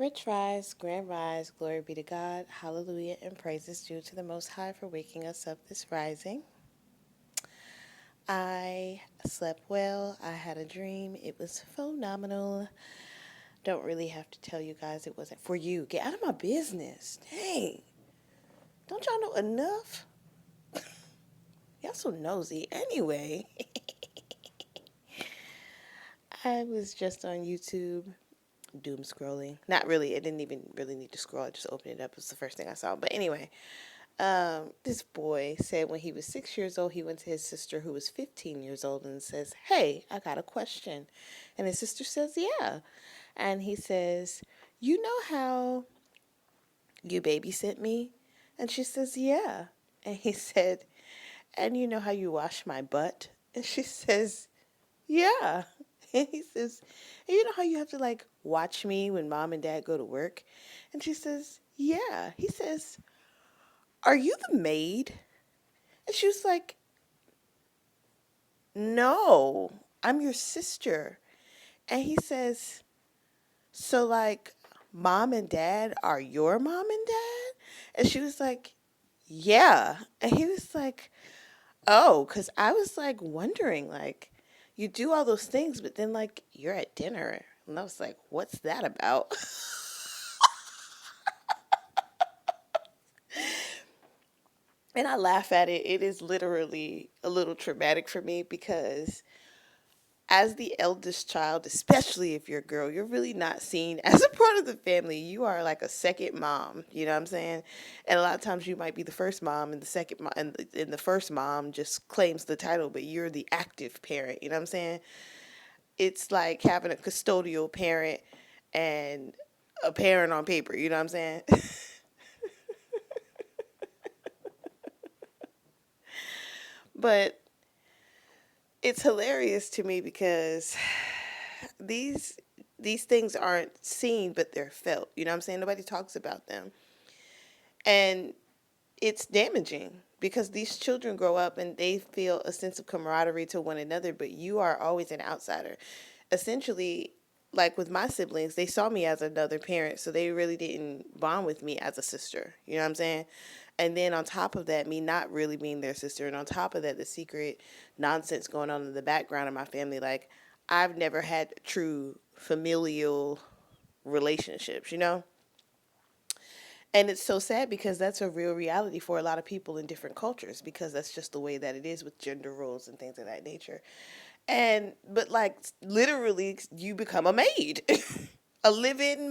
Rich rise, grand rise, glory be to God, hallelujah, and praises due to the Most High for waking us up this rising. I slept well. I had a dream. It was phenomenal. Don't really have to tell you guys it wasn't for you. Get out of my business. Dang. Don't y'all know enough? Y'all so nosy. Anyway, I was just on YouTube doom scrolling. Not really. I didn't even really need to scroll. I just opened it up. It was the first thing I saw. But anyway, this boy said when he was 6 years old, he went to his sister who was 15 years old and says, "Hey, I got a question." And his sister says, "Yeah." And he says, "You know how you babysit me?" And she says, "Yeah." And he said, "And you know how you wash my butt?" And she says, "Yeah." And he says, "And you know how you have to like watch me when mom and dad go to work?" And she says, "Yeah." He says, "Are you the maid?" And she was like, "No, I'm your sister." And he says, "So like mom and dad are your mom and dad?" And she was like, "Yeah." And he was like, "Oh, cuz I was like wondering like you do all those things but then like you're at dinner." And I was like, "What's that about?" And I laugh at it. It is literally a little traumatic for me because as the eldest child, especially if you're a girl, you're really not seen as a part of the family. You are like a second mom. You know what I'm saying? And a lot of times you might be the first mom, and the second mom, and the first mom just claims the title, but you're the active parent. You know what I'm saying? It's like having a custodial parent and a parent on paper. You know what I'm saying? But it's hilarious to me because these these things aren't seen but they're felt. You know what I'm saying? Nobody talks about them. And it's damaging because these children grow up and they feel a sense of camaraderie to one another, but you are always an outsider. Essentially, like with my siblings, they saw me as another parent, so they really didn't bond with me as a sister. You know what I'm saying? And then on top of that, me not really being their sister, and on top of that, the secret nonsense going on in the background of my family, like I've never had true familial relationships, you know? And it's so sad because that's a real reality for a lot of people in different cultures because that's just the way that it is with gender roles and things of that nature. And but like literally you become a maid. A live-in